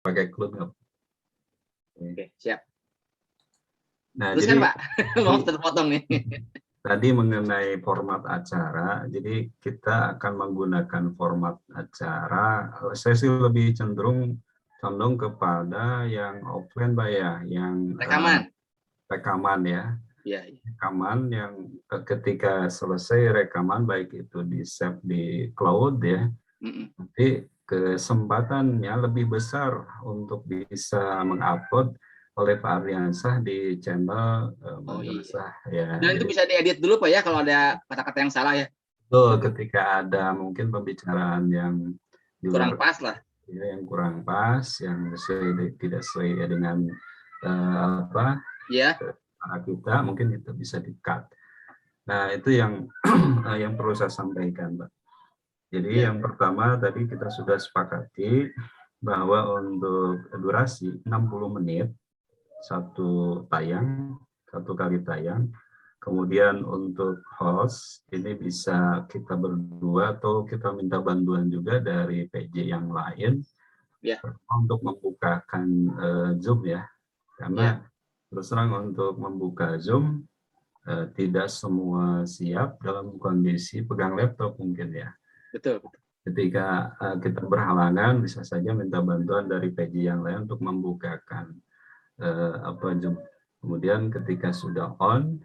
pakai cloud nggak? Oke, siap. Nah, Teruskan jadi Pak, mau terpotong nih. tadi mengenai format acara, jadi kita akan menggunakan format acara. Saya sih lebih condong kepada yang offline, Pak ya, yang rekaman ya. Ya. Rekaman yang ketika selesai rekaman, baik itu di save di cloud ya, nanti kesempatannya lebih besar untuk bisa mengupload oleh Pak Ardiansah di channel Madrasah ya. Dan itu Jadi bisa diedit dulu Pak ya kalau ada kata-kata yang salah ya. betul, ketika ada mungkin pembicaraan yang di Kurang luar pas lah. ya, yang kurang pas, yang tidak sesuai dengan apa ya kita, mungkin itu bisa di-cut. Nah, itu yang yang perlu saya sampaikan, Pak. Jadi yang pertama tadi kita sudah sepakati bahwa untuk durasi 60 menit satu kali tayang. Kemudian untuk host ini bisa kita berdua atau kita minta bantuan juga dari PJ yang lain untuk membukakan Zoom ya. Karena terus terang untuk membuka Zoom tidak semua siap dalam kondisi pegang laptop mungkin ya. Betul. Ketika kita berhalangan, bisa saja minta bantuan dari PJ yang lain untuk membukakan Zoom. Kemudian ketika sudah on,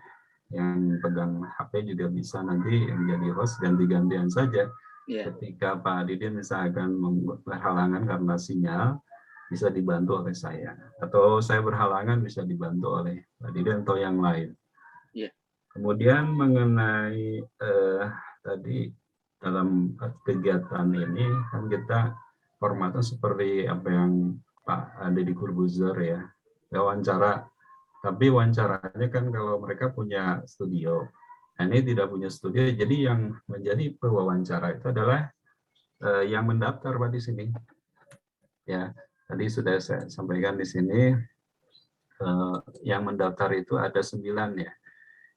yang pegang HP juga bisa nanti menjadi host ganti-gantian saja. Ketika Pak Didin misalkan berhalangan karena sinyal, bisa dibantu oleh saya. Atau saya berhalangan bisa dibantu oleh Pak Didin atau yang lain. Kemudian mengenai tadi dalam kegiatan ini kan kita formatnya seperti apa yang Pak Deddy Corbuzier ya, wawancara. Tapi wawancaranya kan kalau mereka punya studio, nah ini tidak punya studio, jadi yang menjadi pewawancara itu adalah yang mendaftar Pak di sini. Ya, tadi sudah saya sampaikan di sini yang mendaftar itu ada 9 ya.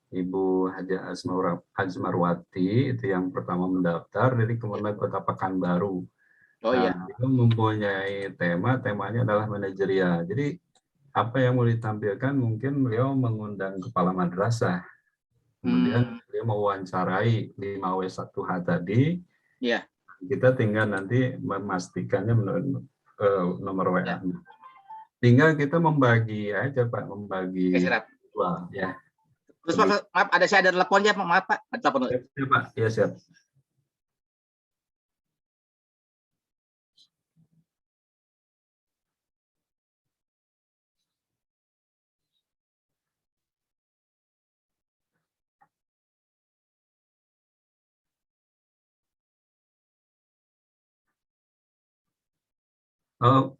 Ibu Haja Azmarwati itu yang pertama mendaftar dari Kementerian Kota Pekanbaru. Itu mempunyai temanya adalah manajerial. Jadi apa yang mau ditampilkan mungkin beliau mengundang kepala madrasah. Kemudian beliau mewawancarai 5W1H tadi. Kita tinggal nanti memastikannya nomor WA. Tinggal kita membagi aja Pak, membagi ya. Terus Pak, maaf saya ada teleponnya Pak, maaf Pak. Ada telepon. Siap Pak, ya siap.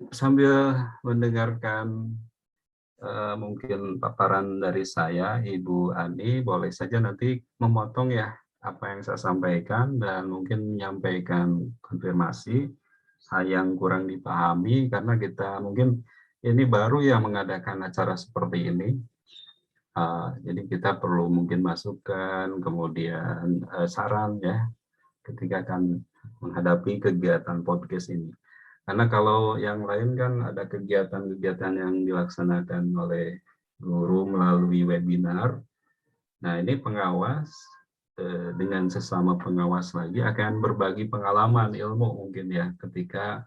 Sambil mendengarkan mungkin paparan dari saya, Ibu Ani, boleh saja nanti memotong ya apa yang saya sampaikan dan mungkin menyampaikan konfirmasi hal yang kurang dipahami karena kita mungkin ini baru ya mengadakan acara seperti ini. Jadi kita perlu mungkin masukan, kemudian saran ya ketika akan menghadapi kegiatan podcast ini. Karena kalau yang lain kan ada kegiatan-kegiatan yang dilaksanakan oleh guru melalui webinar. Nah ini pengawas dengan sesama pengawas lagi akan berbagi pengalaman ilmu mungkin ya ketika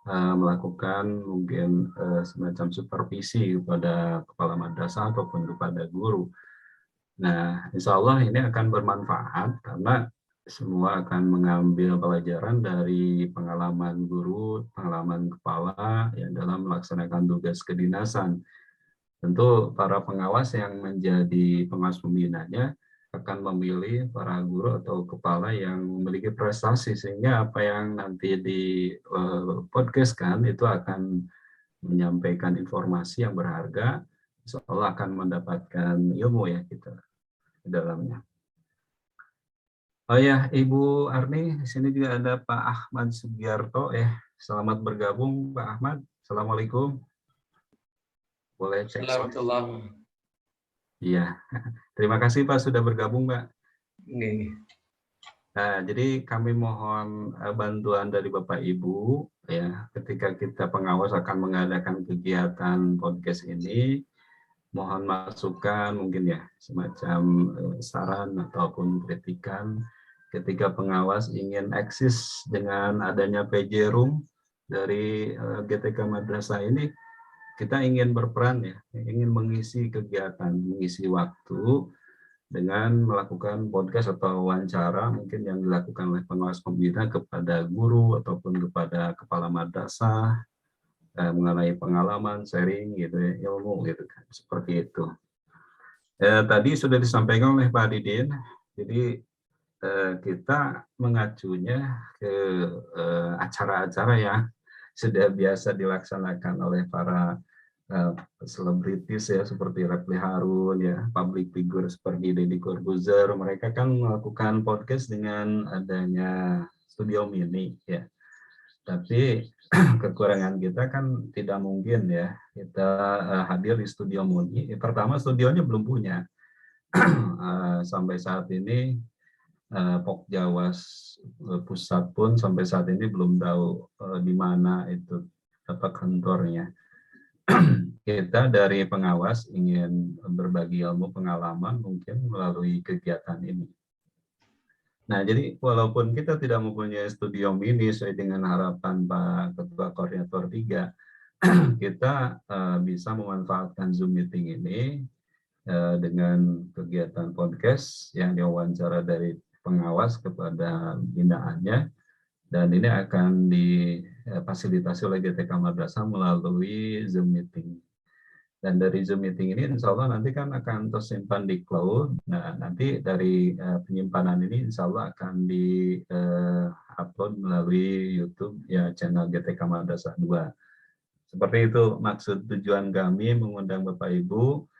melakukan mungkin semacam supervisi kepada kepala madrasah ataupun kepada guru. Nah insya Allah ini akan bermanfaat karena semua akan mengambil pelajaran dari pengalaman guru, pengalaman kepala yang dalam melaksanakan tugas kedinasan. Tentu para pengawas yang menjadi pengawas pembinanya akan memilih para guru atau kepala yang memiliki prestasi sehingga apa yang nanti di podcast kan itu akan menyampaikan informasi yang berharga, insya Allah akan mendapatkan ilmu ya kita di dalamnya. Oh ya, Ibu Arni, di sini juga ada Pak Ahmad Sugiarto ya. Selamat bergabung Pak Ahmad. Assalamualaikum. Boleh cek. Assalamualaikum. Iya. Terima kasih Pak sudah bergabung, Pak. Nah, jadi kami mohon bantuan dari Bapak Ibu ya, ketika kita pengawas akan mengadakan kegiatan podcast ini, mohon masukan mungkin ya, semacam saran ataupun kritikan ketika pengawas ingin eksis dengan adanya PJ Room dari GTK Madrasah ini, kita ingin berperan ya, ingin mengisi kegiatan, mengisi waktu dengan melakukan podcast atau wawancara mungkin yang dilakukan oleh pengawas pembina kepada guru ataupun kepada kepala madrasah mengenai pengalaman sharing gitu ya, ilmu gitu kan, seperti itu. Tadi sudah disampaikan oleh Pak Didin, jadi kita mengacunya ke acara-acara yang sudah biasa dilaksanakan oleh para selebritis ya, seperti Refly Harun ya, public figure seperti Deddy Corbuzier, mereka kan melakukan podcast dengan adanya studio mini ya. Tapi kekurangan kita kan tidak mungkin ya kita hadir di studio mini. Pertama, studionya belum punya. Sampai saat ini Pok Jawas pusat pun sampai saat ini belum tahu di mana itu tempat kantornya. Kita dari pengawas ingin berbagi ilmu pengalaman mungkin melalui kegiatan ini. Nah, jadi walaupun kita tidak mempunyai studio mini sesuai dengan harapan Pak Ketua Koordinator 3, kita bisa memanfaatkan Zoom meeting ini dengan kegiatan podcast yang diwawancara dari pengawas kepada binaannya, dan ini akan difasilitasi oleh GTK Madrasah melalui Zoom meeting. Dan dari Zoom meeting ini insya Allah nanti kan akan tersimpan di cloud. Nah, nanti dari penyimpanan ini insya Allah akan di-upload melalui YouTube ya, channel GTK Madrasah 2. Seperti itu maksud tujuan kami mengundang Bapak Ibu.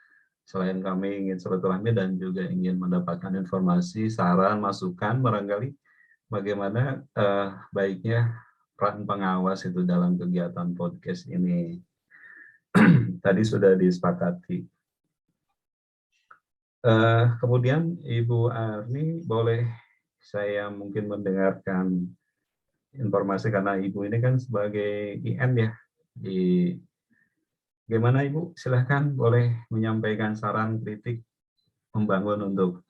Selain kami ingin silaturahmi dan juga ingin mendapatkan informasi, saran, masukan barangkali bagaimana baiknya peran pengawas itu dalam kegiatan podcast ini. Tadi sudah disepakati. Kemudian Ibu Arni, boleh saya mungkin mendengarkan informasi karena Ibu ini kan sebagai IN ya. Gimana Ibu? Silahkan boleh menyampaikan saran kritik membangun untuk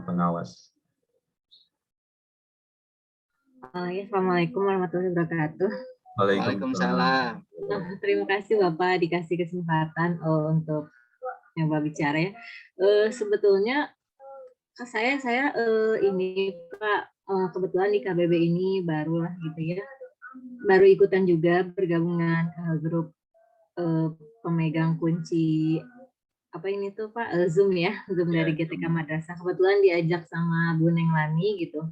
pengawas. Ya, Assalamualaikum warahmatullahi wabarakatuh. Waalaikumsalam. Terima kasih Bapak dikasih kesempatan untuk nyoba bicara ya. Sebetulnya saya ini Pak kebetulan di KBB ini baru lah gitu ya. Baru ikutan juga bergabungan grup pemegang kunci apa ini tuh Pak Zoom ya, Zoom dari GTK Madrasah. Kebetulan diajak sama Bu Neng Lani gitu.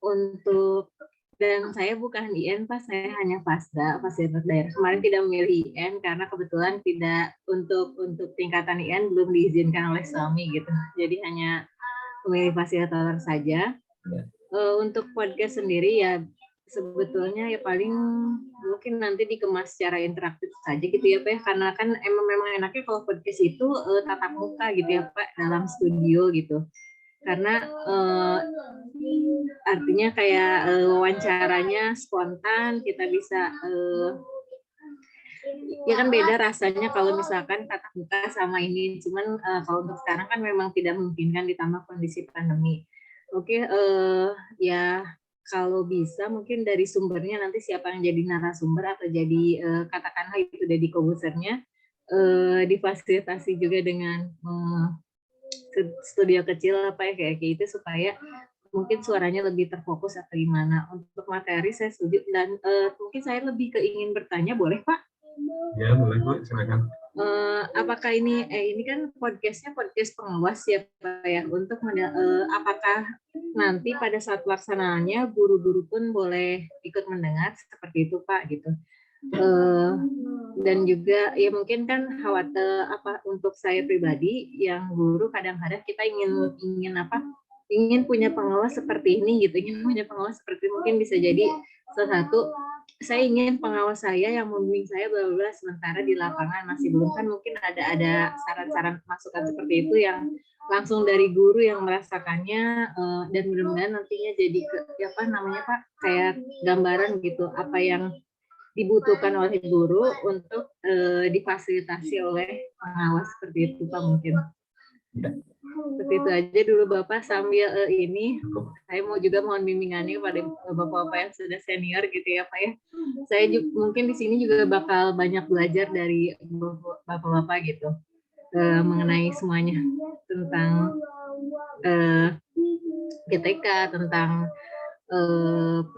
Untuk dan saya bukan IN Pak, saya hanya Fasda, fasilitas daerah. Kemarin tidak memilih IN karena kebetulan tidak untuk tingkatan IN belum diizinkan oleh suami gitu. Jadi hanya memilih fasilitator saja. Untuk podcast sendiri ya sebetulnya ya paling mungkin nanti dikemas secara interaktif saja gitu ya Pak, karena kan memang enaknya kalau podcast itu tatap muka gitu ya Pak, dalam studio gitu. Karena artinya kayak wawancaranya spontan, kita bisa ya kan beda rasanya kalau misalkan tatap muka sama ini. Cuman kalau untuk sekarang kan memang tidak memungkinkan ditambah kondisi pandemi. Oke, ya kalau bisa mungkin dari sumbernya nanti siapa yang jadi narasumber atau jadi katakanlah itu dari komposernya difasilitasi juga dengan studio kecil apa ya kayak gitu supaya mungkin suaranya lebih terfokus atau gimana. Untuk materi saya setuju dan mungkin saya lebih keingin bertanya, boleh Pak? Ya boleh Bu, silakan. Apakah ini kan podcastnya podcast pengawas ya Pak ya, untuk apakah nanti pada saat pelaksanaannya guru-guru pun boleh ikut mendengar seperti itu Pak gitu. Dan juga ya mungkin kan khawatir apa untuk saya pribadi yang guru kadang-kadang kita ingin apa ingin punya pengawas seperti ini gitu, ingin punya pengawas seperti mungkin bisa jadi salah satu, saya ingin pengawas saya yang membimbing saya bla bla sementara di lapangan masih belum, kan mungkin ada saran-saran masukan seperti itu yang langsung dari guru yang merasakannya, dan mudah-mudahan nantinya jadi apa namanya Pak, kayak gambaran gitu apa yang dibutuhkan oleh guru untuk difasilitasi oleh pengawas seperti itu Pak mungkin. Seperti itu aja dulu Bapak, sambil ini saya mau juga mohon bimbingannya pada Bapak-bapak yang sudah senior gitu ya Pak ya. Saya juga, mungkin di sini juga bakal banyak belajar dari Bapak-bapak gitu mengenai semuanya tentang GTK, tentang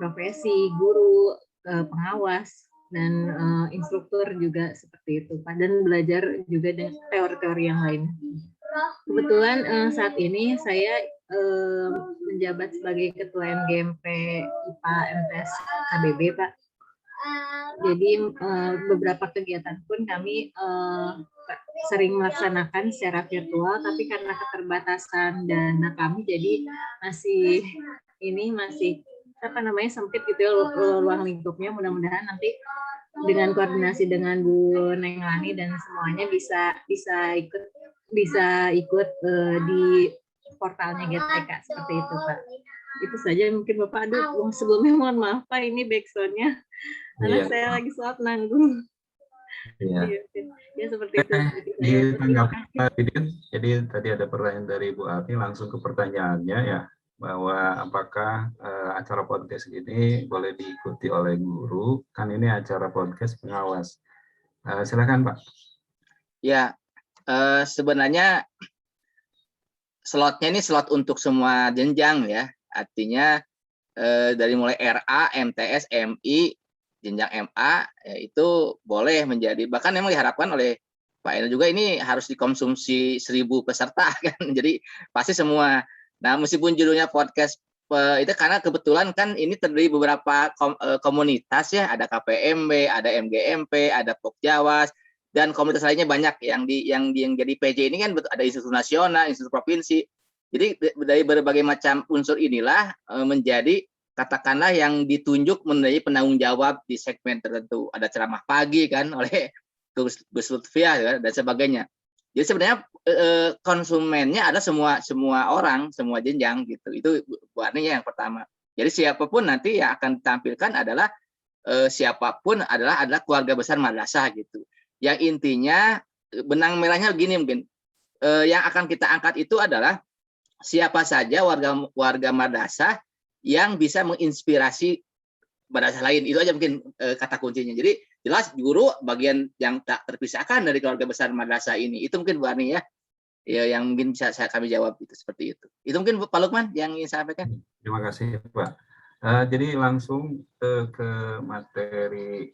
profesi guru, pengawas, dan instruktur juga seperti itu Pak, dan belajar juga dengan teori-teori yang lain. Kebetulan saat ini saya menjabat sebagai Ketua MGMP IPA MTS KBB Pak. Jadi beberapa kegiatan pun kami sering melaksanakan secara virtual, tapi karena keterbatasan dana kami jadi masih apa namanya sempit gitu ya ruang lingkupnya. Mudah-mudahan nanti dengan koordinasi dengan Bu Neng Lani dan semuanya bisa ikut di portalnya GTK seperti itu Pak. Itu saja mungkin Bapak. Aduh, sebelumnya mohon maaf Pak, ini backsoundnya anak saya lagi sholat nanggung. Iya. Ya seperti itu. Ditanggapi Pak Didin, jadi tadi ada pertanyaan dari Bu Arni, langsung ke pertanyaannya ya, bahwa apakah acara podcast ini boleh diikuti oleh guru? Kan ini acara podcast pengawas. Silakan Pak. Ya, sebenarnya slotnya ini slot untuk semua jenjang ya. Artinya dari mulai RA, MTS, MI, jenjang MA ya, itu boleh menjadi, bahkan memang diharapkan oleh Pak Enel juga ini harus dikonsumsi 1.000 peserta kan. Jadi pasti semua. Nah, meskipun judulnya podcast itu karena kebetulan kan ini terdiri beberapa komunitas ya, ada KPMB, ada MGMP, ada Pokjawas, dan komunitas lainnya banyak yang jadi PJ ini kan ada institusi nasional, institusi provinsi. Jadi dari berbagai macam unsur inilah menjadi katakanlah yang ditunjuk menjadi penanggung jawab di segmen tertentu. Ada ceramah pagi kan oleh Gus Lutfiah dan sebagainya. Jadi sebenarnya konsumennya ada semua orang, semua jenjang gitu. Itu warnanya yang pertama. Jadi siapapun nanti yang akan ditampilkan adalah siapapun adalah keluarga besar madrasah gitu. Yang intinya benang merahnya begini mungkin. Yang akan kita angkat itu adalah siapa saja warga madrasah yang bisa menginspirasi madrasah lain. Itu aja mungkin kata kuncinya. Jadi jelas guru bagian yang tak terpisahkan dari keluarga besar madrasah ini. Itu mungkin Bu Arni ya. Ya, yang mungkin bisa kami jawab itu seperti itu. Itu mungkin Pak Lukman yang ingin saya sampaikan. Terima kasih Pak. Jadi langsung ke materi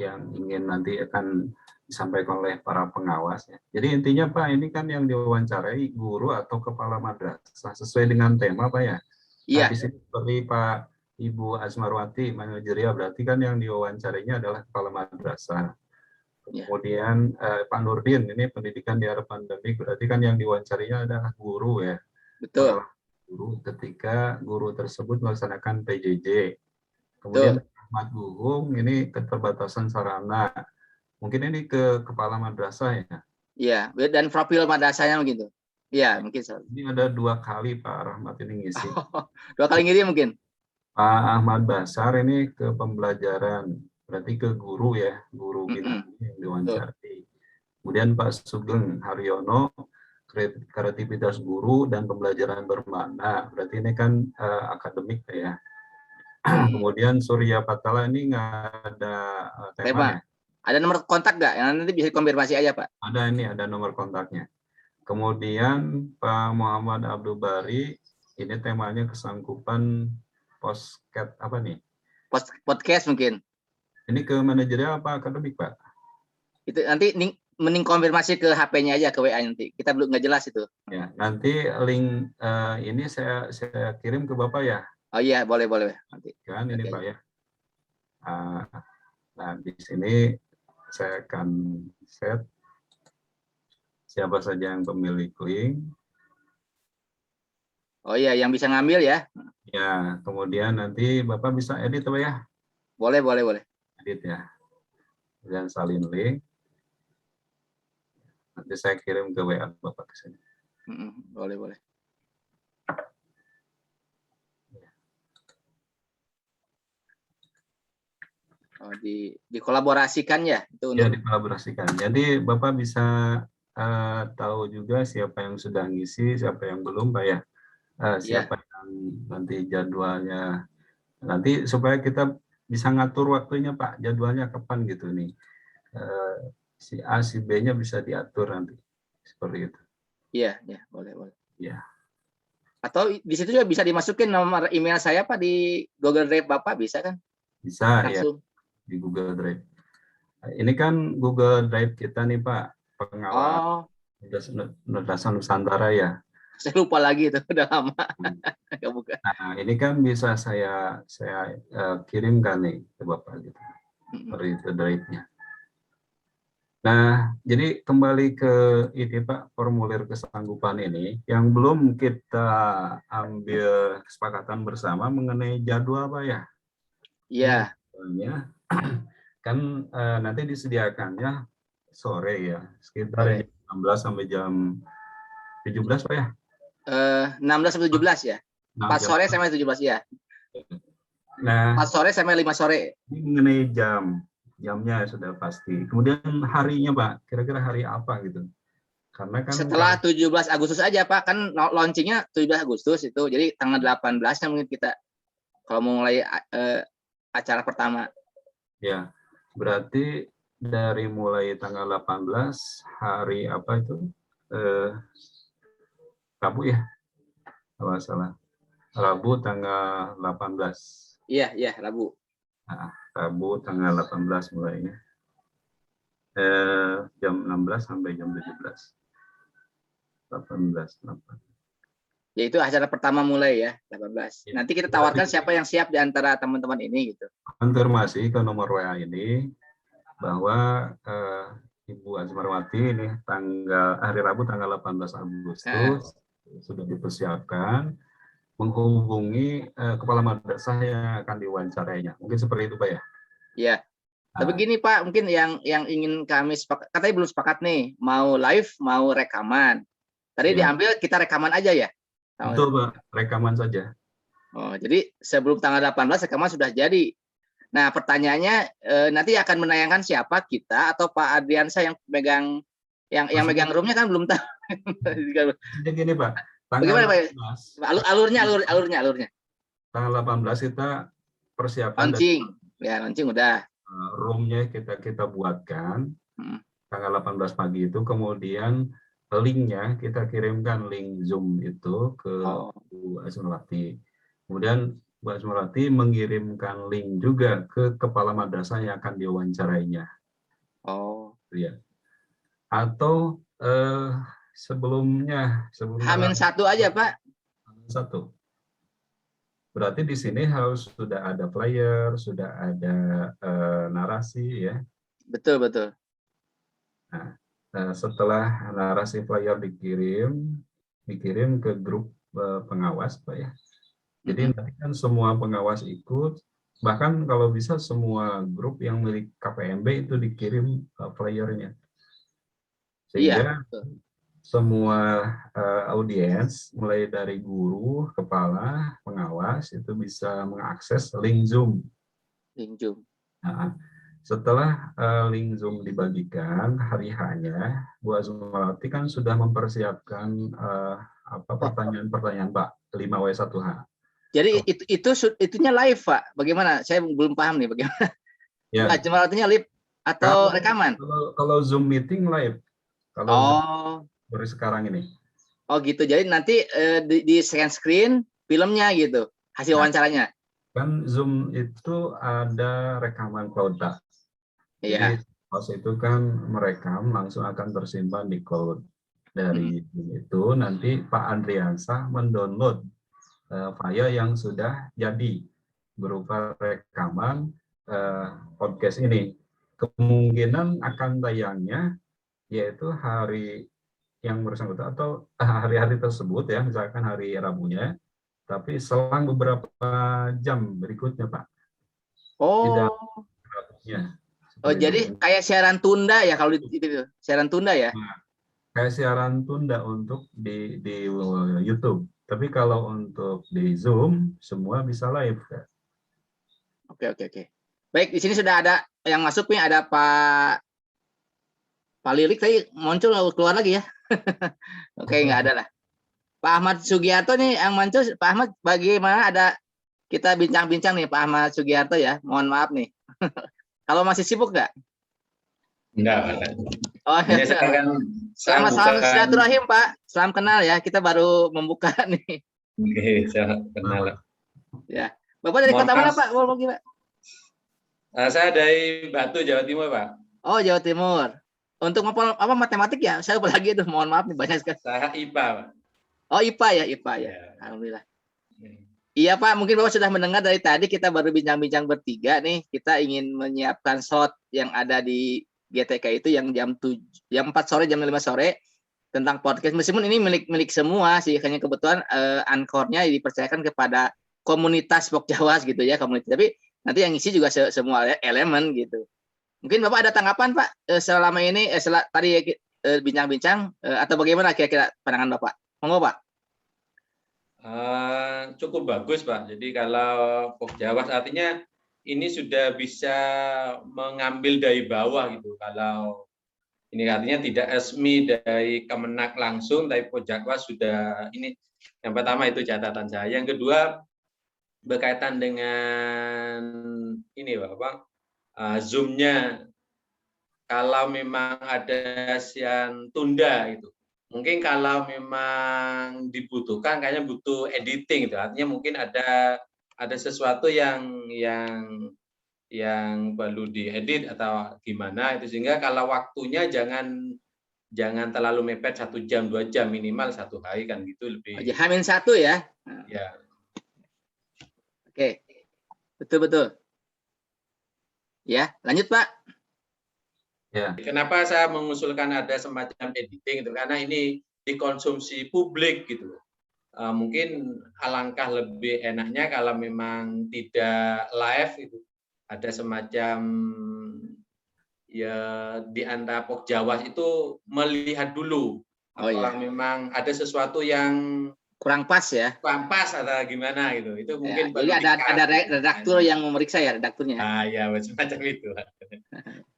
yang ingin nanti akan disampaikan oleh para pengawas. Ya. Jadi intinya Pak, ini kan yang diwawancarai guru atau kepala madrasah sesuai dengan tema Pak ya. Iya. Di sini seperti Pak Ibu Asmarwati Manajerial, berarti kan yang diwawancarinya adalah kepala madrasah. Kemudian Pak Nurdin, ini pendidikan di era pandemi, berarti kan yang diwawancarinya adalah guru ya. Betul. Guru ketika guru tersebut melaksanakan PJJ. Kemudian Ahmad Gugung, ini keterbatasan sarana. Mungkin ini ke kepala madrasah ya. Iya, dan profil madrasahnya begitu. Iya, mungkin. Ini ada 2 kali Pak Rahmat ini ngisi. 2 kali ngisi mungkin. Pak Ahmad Basar ini ke pembelajaran, berarti ke guru ya, guru binaan yang diwawancari. Kemudian Pak Sugeng Haryono, kreativitas guru dan pembelajaran bermakna, berarti ini kan akademik ya. Kemudian Surya Patala ini nggak ada tema ya. Ada nomor kontak nggak? Yang nanti bisa konfirmasi aja Pak. Ada, ini ada nomor kontaknya. Kemudian Pak Muhammad Abdul Bari, ini temanya kesangkupan podcast apa nih? Podcast mungkin. Ini ke manajerial apa akademik Pak? Itu nanti mending konfirmasi ke HP-nya aja, ke WA nanti. Kita belum nggak jelas itu. Ya, nanti link ini saya kirim ke Bapak ya. Oh iya, boleh nanti. Kan ini Pak ya. Nah, di sini saya akan set siapa saja yang pemilik link. Oh iya, yang bisa ngambil ya. Ya, kemudian nanti Bapak bisa edit Pak ya, Boleh, boleh, boleh. edit ya. Kemudian salin link, nanti saya kirim ke WA Bapak ke sini. Boleh, boleh. Oh, dikolaborasikan ya itu Ya, untuk. dikolaborasikan. Jadi Bapak bisa tahu juga siapa yang sudah ngisi, siapa yang belum Pak ya. Iya, Siapa yang nanti jadwalnya. Nanti supaya kita bisa ngatur waktunya Pak, jadwalnya kapan gitu nih. Eh, si A, si B-nya bisa diatur nanti. Seperti itu. iya, ya, boleh, boleh. Ya, Atau di situ juga bisa dimasukin nomor email saya Pak di Google Drive Bapak bisa kan? bisa ya Langsung. di Google Drive. Ini kan Google Drive kita nih Pak, pengawas Oh, Nusa Nusantara ya. saya lupa lagi itu udah lama nggak buka. Nah, ini kan bisa saya kirimkan nih ke Bapak gitu. Seperti itu drive-nya. Nah, jadi kembali ke ini Pak, formulir kesanggupan ini yang belum kita ambil kesepakatan bersama mengenai jadwal Pak ya. Ini Iya, jadwalnya kan nanti disediakannya sore ya, sekitar sore. jam 16 sampai jam 17 Pak ya. 16 sampai 17 ya. 4 Jam. sore sampai 17 ya. Nah, 4 sore sampai 5 sore. ini mengenai jamnya sudah pasti. Kemudian harinya Pak, kira-kira hari apa gitu? Karena kan Setelah kalau 17 Agustus aja Pak, kan launchingnya 17 Agustus itu. Jadi tanggal 18-nya mungkin kita kalau mau mulai acara pertama. ya berarti dari mulai tanggal 18 hari apa itu? Eh, Rabu ya, kalau nggak salah. Rabu tanggal 18. Iya, iya, Rabu. Nah, Rabu tanggal 18 mulainya. Jam 16 sampai jam 17. 18. Ya itu acara pertama mulai ya, 18. Ya, Nanti kita berarti tawarkan siapa yang siap di antara teman-teman ini gitu. konfirmasi ke nomor WA ini bahwa Ibu Azmarwati ini hari Rabu tanggal 18 Nah, Agustus sudah dipersiapkan menghubungi kepala madrasah yang akan diwawancarainya. Mungkin seperti itu Pak ya. ya. Tapi Nah, gini Pak, mungkin yang ingin kami sepakat, katanya belum sepakat nih, mau live, mau rekaman. Tadi ya, diambil kita rekaman aja ya. betul Pak, rekaman saja. Oh, jadi sebelum tanggal 18 rekaman sudah jadi. Nah, pertanyaannya nanti akan menayangkan siapa, kita atau Pak Adriansa yang megang yang Maksudnya, megang roomnya kan belum tahu. maksudnya gini Pak, tanggal Bagaimana Pak? 18, Alurnya. tanggal 18 kita persiapkan dari Launching. Ya, launching udah. roomnya kita buatkan Hmm. tanggal 18 pagi itu, kemudian linknya kita kirimkan link Zoom itu ke Oh, Bu Azmarwati. Kemudian Bu Azmarwati mengirimkan link juga ke kepala madrasah yang akan diwawancarainya. oh. Ya. Atau sebelum Hamin tanggal satu aja Pak. 1. Berarti di sini harus sudah ada flyer, sudah ada narasi ya. Betul, betul. Nah, setelah narasi flyer dikirim ke grup pengawas, Pak ya. Jadi nanti kan semua pengawas ikut, bahkan kalau bisa semua grup yang milik KPMB itu dikirim flyernya. Iya, Sehingga betul. semua audiens, mulai dari guru, kepala, pengawas, itu bisa mengakses link Zoom. Link Zoom. Nah, setelah link Zoom dibagikan hari hanya, Bu Azmarwati kan sudah mempersiapkan pertanyaan-pertanyaan Pak 5W1H. Jadi itunya live Pak. Bagaimana? Saya belum paham nih bagaimana. Ya, Cuma artinya live atau kalau rekaman? kalau Zoom meeting live, kalau Zoom Oh, seperti sekarang ini. oh gitu. Jadi nanti di scan screen filmnya gitu, hasil Nah, wawancaranya. kan Zoom itu ada rekaman cloud Pak. Jadi Iya. pas itu kan merekam langsung akan tersimpan di cloud. Dari itu nanti Pak Andriansah mendownload file yang sudah jadi berupa rekaman podcast ini. Kemungkinan akan tayangnya yaitu hari yang bersangkutan atau hari-hari tersebut ya, misalkan hari Rabunya, tapi selang beberapa jam berikutnya Pak, tidak Oh, Rabunya, oh seperti itu. jadi kayak siaran tunda ya kalau itu siaran tunda ya. Nah, kayak siaran tunda untuk di YouTube. Tapi kalau untuk di Zoom semua bisa live. Kak. Oke, oke, oke. Baik, di sini sudah ada yang masuk nih, ada Pak Lilik tadi muncul lalu keluar lagi ya. Oke, nggak ada lah. Pak Ahmad Sugiarto nih yang muncul. Pak Ahmad, bagaimana ada kita bincang-bincang nih Pak Ahmad Sugiarto ya. Mohon maaf nih. Kalau masih sibuk nggak? Enggak. Oh, Ini ya. saya kan Selamat salam bukan. silaturahim Pak. Salam kenal ya. Kita baru membuka nih. Oke, saya kenal. Ya. Bapak dari Mohon kota mana maaf. Pak? Pak? Saya dari Batu, Jawa Timur, Pak. Oh, Jawa Timur. Untuk apa matematik ya? Saya lupa lagi itu. Mohon maaf nih banyak sekali. Saya IPA, Pak. Oh, IPA ya, IPA ya. Ya. Alhamdulillah. Iya Pak, mungkin Bapak sudah mendengar dari tadi kita baru bincang-bincang bertiga nih. Kita ingin menyiapkan slot yang ada di GTK itu yang jam 4 sore, jam 5 sore tentang podcast. Meskipun ini milik semua sih, hanya kebetulan anchor-nya dipercayakan kepada komunitas Pok Jawa gitu ya, komunitas. Tapi nanti yang isi juga semua elemen gitu. Mungkin Bapak ada tanggapan Pak selama ini tadi bincang-bincang atau bagaimana kira-kira pandangan Bapak? Monggo Pak. Cukup bagus, Pak. Jadi kalau Pok Jawa artinya ini sudah bisa mengambil dari bawah gitu. Kalau ini artinya tidak resmi dari Kemenak langsung, tapi Pok Jawa sudah ini. Yang pertama itu catatan saya. Yang kedua berkaitan dengan ini Pak, Zoom-nya kalau memang ada siaran tunda itu. Mungkin kalau memang dibutuhkan kayaknya butuh editing itu. Artinya mungkin ada sesuatu yang perlu diedit atau gimana itu, sehingga kalau waktunya jangan terlalu mepet 1 jam 2 jam, minimal 1 hari kan gitu lebih. Hamin 1 ya. Ya. Oke. Betul. Ya, lanjut Pak. Ya. Kenapa saya mengusulkan ada semacam editing itu, karena ini dikonsumsi publik gitu. Mungkin alangkah lebih enaknya kalau memang tidak live itu, ada semacam ya di antara Pok Jawa itu melihat dulu apakah memang ada sesuatu yang kurang pas ya. Kurang pas atau gimana gitu. Itu mungkin jadi ada redaktur yang memeriksa ya, redakturnya. Ya semacam itu.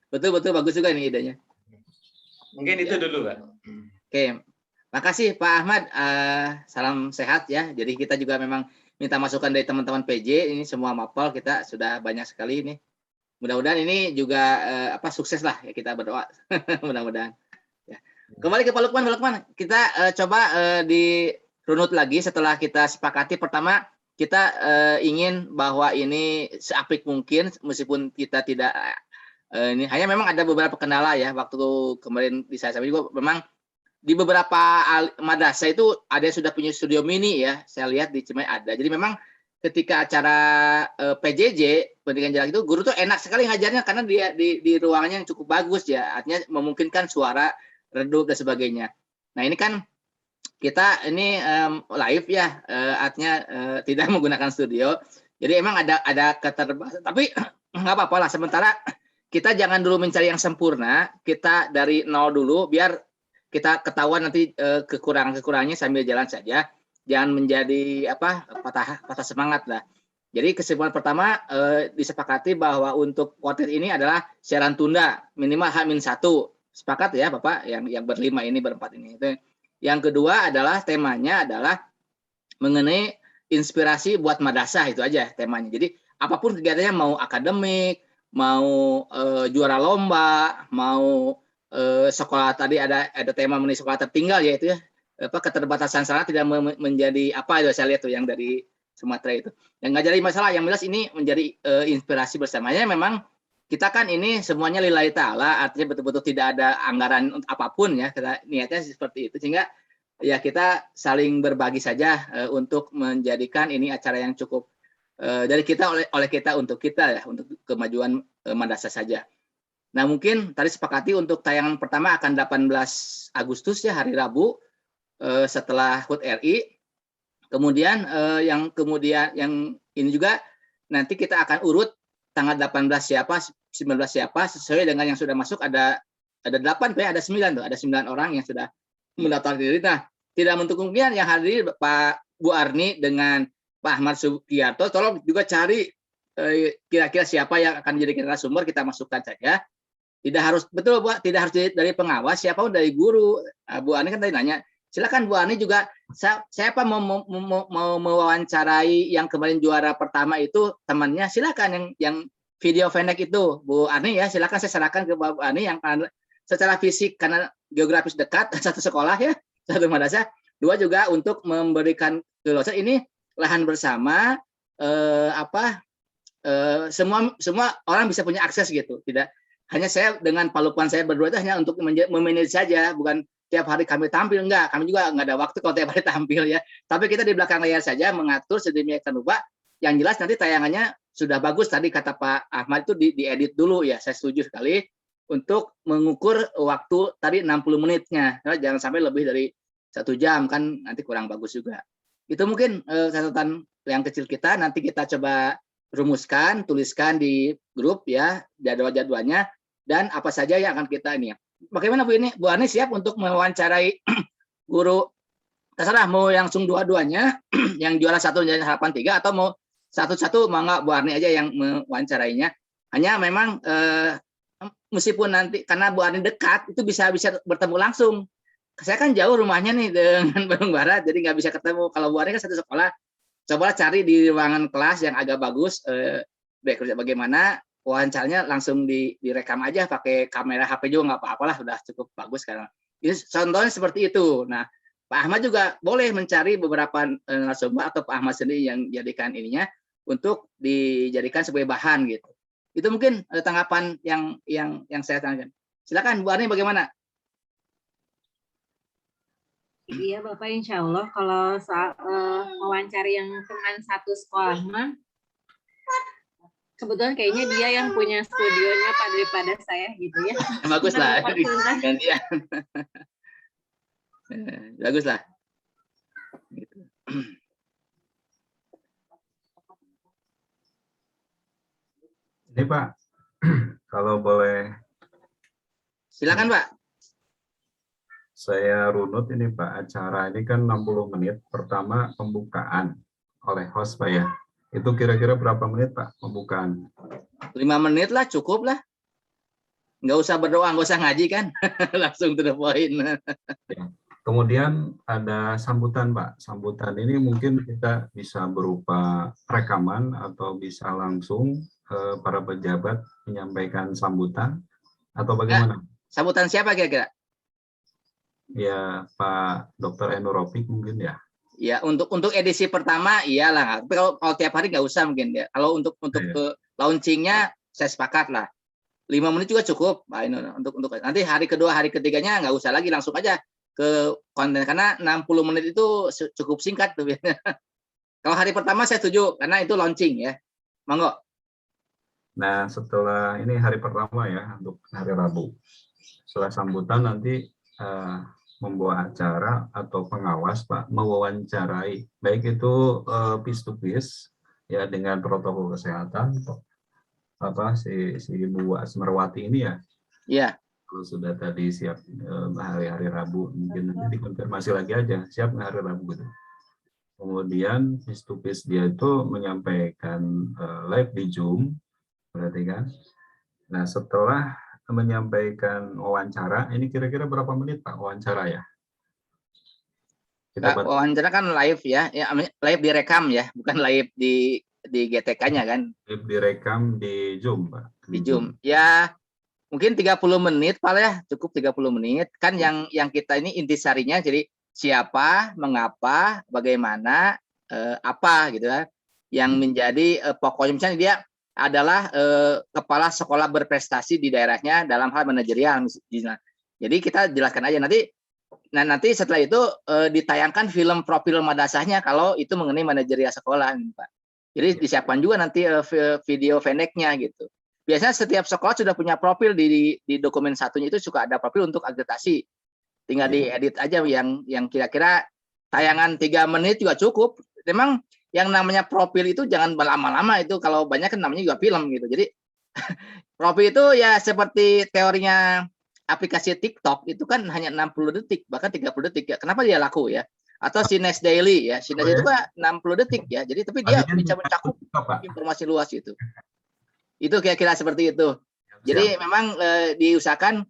Betul bagus juga nih idenya. Mungkin itu dulu, Pak. Oke. Makasih Pak Ahmad. Salam sehat ya. Jadi kita juga memang minta masukan dari teman-teman PJ. Ini semua mapel kita sudah banyak sekali ini. Mudah-mudahan ini juga sukses lah ya, kita berdoa. Mudah-mudahan. Ya. Kembali ke Pak Lukman. Kita coba di runut lagi setelah kita sepakati. Pertama, kita ingin bahwa ini seapik mungkin, meskipun kita tidak ini hanya memang ada beberapa kendala ya. Waktu kemarin di saya juga memang di beberapa madrasah itu ada yang sudah punya studio mini ya. Saya lihat di Cimahi ada. Jadi memang ketika acara PJJ pendidikan jarak itu, guru tuh enak sekali ngajarnya karena dia di ruangannya yang cukup bagus ya. Artinya memungkinkan suara redup dan sebagainya. Nah ini kan kita ini live ya, artinya tidak menggunakan studio. Jadi emang ada keterbatasan. Tapi nggak apa-apa lah. Sementara kita jangan dulu mencari yang sempurna. Kita dari nol dulu, biar kita ketahuan nanti kekurangannya sambil jalan saja. Jangan menjadi patah semangat lah. Jadi kesimpulan pertama disepakati bahwa untuk podcast ini adalah siaran tunda minimal H-1. Sepakat ya Bapak yang berlima ini, berempat ini. Yang kedua adalah temanya adalah mengenai inspirasi buat madrasah, itu aja temanya. Jadi apapun kegiatannya, mau akademik, mau juara lomba, mau sekolah, tadi ada tema mengenai sekolah tertinggal yaitu ya keterbatasan sarana tidak menjadi apa itu, saya lihat tuh yang dari Sumatera itu. Yang nggak jadi masalah, yang jelas ini menjadi inspirasi bersamanya. Memang kita kan ini semuanya lillahi ta'ala, artinya betul-betul tidak ada anggaran apapun ya, kita niatnya seperti itu, sehingga ya kita saling berbagi saja untuk menjadikan ini acara yang cukup dari kita oleh kita untuk kita ya, untuk kemajuan madrasah saja. Nah, mungkin tadi sepakati untuk tayangan pertama akan 18 Agustus ya, hari Rabu setelah HUT RI. Kemudian yang ini juga nanti kita akan urut tanggal 18 siapa, 19 siapa, sesuai dengan yang sudah masuk ada 8, ada 9 tuh, ada 9 orang yang sudah mendaftar diri. Nah, tidak menutup kemungkinan yang hadir Pak Bu Arni dengan Pak Ahmad Sugiarto, tolong juga cari kira-kira siapa yang akan menjadi narasumber, kita masukkan saja. Tidak harus, betul Bu, tidak harus dari pengawas, siapapun dari guru. Bu Ani kan tadi nanya, silakan Bu Ani juga, siapa mau mewawancarai yang kemarin juara pertama itu temannya, silakan yang video pendek itu Bu Ani ya, silakan saya serahkan ke Bu Ani yang secara fisik karena geografis dekat, satu sekolah ya, satu madrasah. Dua juga untuk memberikan keluasan ini lahan bersama, semua orang bisa punya akses gitu, tidak hanya saya dengan Pak Lukman saya berdua itu hanya untuk memanage saja, bukan tiap hari kami tampil, enggak, kami juga enggak ada waktu kalau tiap hari tampil ya, tapi kita di belakang layar saja mengatur sedemikian rupa, yang jelas nanti tayangannya sudah bagus. Tadi kata Pak Ahmad itu diedit dulu ya, saya setuju sekali untuk mengukur waktu tadi 60 menitnya, jangan sampai lebih dari 1 jam, kan nanti kurang bagus juga. Itu mungkin catatan yang kecil kita, nanti kita coba rumuskan, tuliskan di grup ya, jadwal-jadwalnya, dan apa saja yang akan kita ini ya. Bagaimana Bu ini? Bu Ani siap untuk mewawancarai guru, terserah mau langsung dua-duanya, yang juara 1 dan harapan 3, atau mau satu-satu, mangga Bu Ani aja yang mewawancarainya. Hanya memang meskipun nanti, karena Bu Ani dekat, itu bisa bertemu langsung. Saya kan jauh rumahnya nih dengan Bandung Barat, jadi nggak bisa ketemu. Kalau Bu Ani kan satu sekolah, coba cari di ruangan kelas yang agak bagus, bagaimana wawancaranya langsung direkam aja pakai kamera HP juga nggak apa-apalah, sudah cukup bagus sekarang. Ini contohnya seperti itu. Nah, Pak Ahmad juga boleh mencari beberapa narasumber atau Pak Ahmad sendiri yang jadikan ininya untuk dijadikan sebagai bahan gitu. Itu mungkin tanggapan yang saya tanyakan. Silakan Bu Ani, bagaimana? Iya Bapak, insya Allah kalau soal wawancari yang teman satu sekolah mah, kebetulan kayaknya dia yang punya studionya daripada saya gitu ya. Bagus lah, gantian. Bagus lah. Ini Pak, kalau boleh. Silakan Pak. Saya runut ini Pak, acara ini kan 60 menit, pertama pembukaan oleh host Pak ya. Itu kira-kira berapa menit Pak pembukaan? 5 menit lah, cukup lah. Nggak usah berdoa, nggak usah ngaji kan. Langsung to the point. Ya. Kemudian ada sambutan Pak. Sambutan ini mungkin kita bisa berupa rekaman atau bisa langsung para pejabat menyampaikan sambutan atau bagaimana? Sambutan siapa kira-kira? Ya Pak Dr. Eno Rofik mungkin ya. Ya untuk edisi pertama iyalah. Tapi kalau tiap hari nggak usah mungkin ya. Kalau untuk ke launchingnya saya sepakat lah. 5 menit juga cukup. Nah, ini untuk nanti hari kedua, hari ketiganya nggak usah lagi, langsung aja ke konten karena 60 menit itu cukup singkat tuh. Kalau hari pertama saya setuju karena itu launching ya. Monggo. Nah setelah ini hari pertama ya untuk hari Rabu. Setelah sambutan nanti membawa acara atau pengawas Pak mewawancarai baik itu piece to piece ya dengan protokol kesehatan si Ibu Asmarwati ini ya. Iya. Kalau sudah tadi siap hari Rabu, mungkin nanti dikonfirmasi lagi aja siap nggak hari Rabu gitu. Kemudian piece to piece dia itu menyampaikan live di Zoom, berarti kan. Nah setelah menyampaikan wawancara, ini kira-kira berapa menit Pak wawancara ya? Wawancara kan live ya, live direkam ya, bukan live di GTK-nya kan. Live direkam di Zoom Pak. Di Zoom. Ya mungkin 30 menit Pak ya, cukup 30 menit. Kan yang kita ini intisarinya jadi siapa, mengapa, bagaimana, apa gitu kan. Yang menjadi pokoknya misalnya dia adalah kepala sekolah berprestasi di daerahnya dalam hal manajerial. Jadi kita jelaskan aja nanti setelah itu ditayangkan film profil madrasahnya kalau itu mengenai manajerial sekolah, Pak. Jadi disiapkan juga nanti video pendeknya gitu. biasanya setiap sekolah sudah punya profil di dokumen satunya itu suka ada profil untuk akreditasi. Tinggal diedit aja yang kira-kira tayangan 3 menit juga cukup. Memang yang namanya profil itu jangan lama-lama itu, kalau banyak kan namanya juga film gitu. Jadi profil itu ya seperti teorinya aplikasi TikTok itu kan hanya 60 detik, bahkan 30 detik ya. Kenapa dia laku ya? Atau Cines Daily ya. Cines itu kan 60 detik ya. Jadi tapi dia bisa mencakup informasi luas itu. Itu kira-kira seperti itu. Jadi memang diusahakan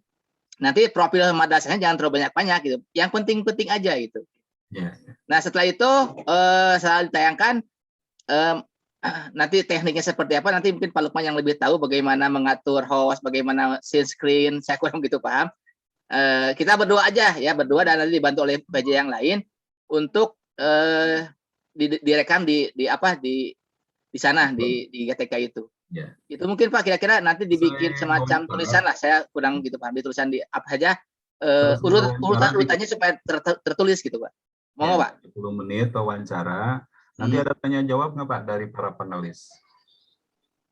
nanti profil madrasahnya jangan terlalu banyak-banyak gitu. Yang penting-penting aja gitu. Nah setelah itu setelah ditayangkan nanti tekniknya seperti apa, nanti mungkin Pak Lukman yang lebih tahu bagaimana mengatur host, bagaimana share screen, saya kurang begitu paham. Kita berdua aja ya, berdua dan nanti dibantu oleh PJ yang lain untuk direkam di sana di GTK itu. Itu mungkin Pak kira-kira nanti dibikin semacam tulisan lah, saya kurang gitu paham, ditulisan di apa saja urutannya supaya tertulis gitu Pak. Mau Pak? 10 menit wawancara. Nanti ada tanya jawab nggak Pak dari para panelis?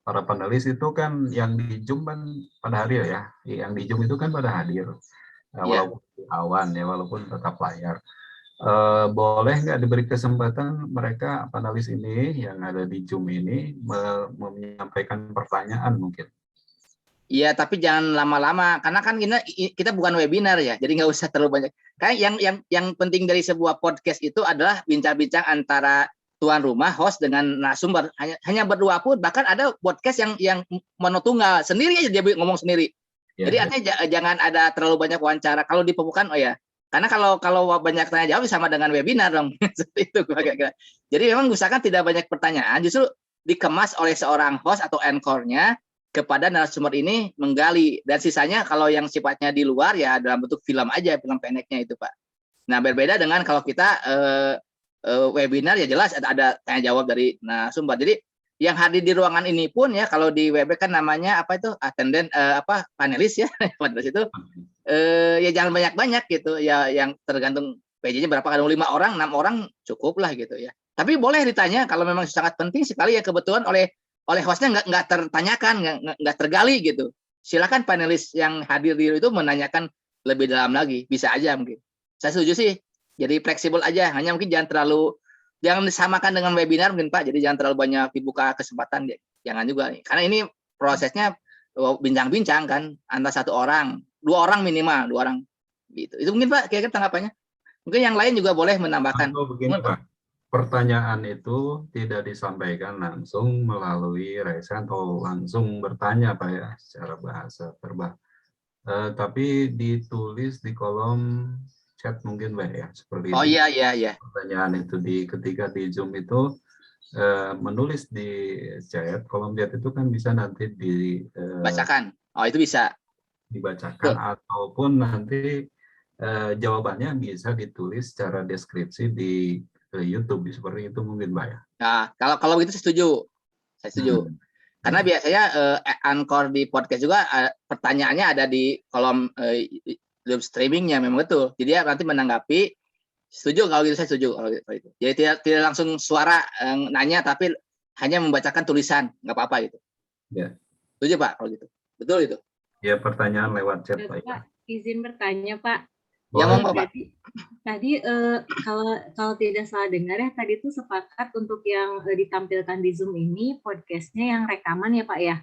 Para panelis itu kan yang di Zoom kan pada hadir ya. Yang di Zoom itu kan pada hadir. Walaupun di awan ya, walaupun tetap layar. Boleh nggak diberi kesempatan mereka panelis ini yang ada di Zoom ini menyampaikan pertanyaan mungkin? Iya, tapi jangan lama-lama karena kan kita bukan webinar ya, jadi nggak usah terlalu banyak. Karena yang penting dari sebuah podcast itu adalah bincang-bincang antara tuan rumah, host dengan narasumber. Hanya berdua pun, bahkan ada podcast yang monotunggal sendiri aja dia ngomong sendiri. Jadi artinya jangan ada terlalu banyak wawancara. Kalau di pembukaan, karena kalau banyak tanya jawab sama dengan webinar dong. Seperti itu kira-kira. Jadi memang usahakan tidak banyak pertanyaan, justru dikemas oleh seorang host atau anchor-nya kepada narasumber ini menggali, dan sisanya kalau yang sifatnya di luar ya dalam bentuk film aja, film pendeknya itu Pak. Nah berbeda dengan kalau kita webinar ya jelas ada tanya jawab dari narasumber. Jadi yang hadir di ruangan ini pun ya, kalau di WebEx kan namanya apa itu attendant panelis ya. Panelis itu ya jangan banyak-banyak gitu ya, yang tergantung PJ-nya berapa, kadang 5 orang 6 orang cukup lah gitu ya. Tapi boleh ditanya kalau memang sangat penting sekali ya, kebetulan oleh hostnya nggak tertanyakan, nggak tergali gitu. Silakan panelis yang hadir itu menanyakan lebih dalam lagi, bisa aja mungkin. Saya setuju sih. Jadi fleksibel aja, hanya mungkin jangan disamakan dengan webinar mungkin Pak. Jadi jangan terlalu banyak dibuka kesempatan, jangan juga nih. Karena ini prosesnya bincang-bincang kan, antara 1 orang, 2 orang minimal, 2 orang gitu. Itu mungkin Pak kira-kira tanggapannya. Mungkin yang lain juga boleh menambahkan. Begini Pak, pertanyaan itu tidak disampaikan langsung melalui resen atau langsung bertanya Pak ya secara bahasa terbang. Tapi ditulis di kolom chat mungkin Pak ya, seperti itu. Iya. Pertanyaan itu ketika di Zoom itu menulis di chat, kolom chat itu kan bisa nanti dibacakan. Itu bisa dibacakan. Ataupun nanti jawabannya bisa ditulis secara deskripsi di YouTube seperti itu mungkin Pak ya. Nah, kalau begitu saya setuju. Karena biasanya anchor di podcast juga pertanyaannya ada di kolom live streamingnya, memang betul. Jadi dia nanti menanggapi. Setuju kalau gitu, saya setuju kalau gitu. Jadi tidak langsung suara nanya, tapi hanya membacakan tulisan, nggak apa-apa gitu. Ya. Setuju Pak kalau gitu. Betul itu. Ya, pertanyaan lewat chat Pak. Izin bertanya Pak. Ya ngomong Pak. Tadi kalau tidak salah dengar ya, tadi itu sepakat untuk yang ditampilkan di Zoom ini podcastnya yang rekaman ya Pak ya?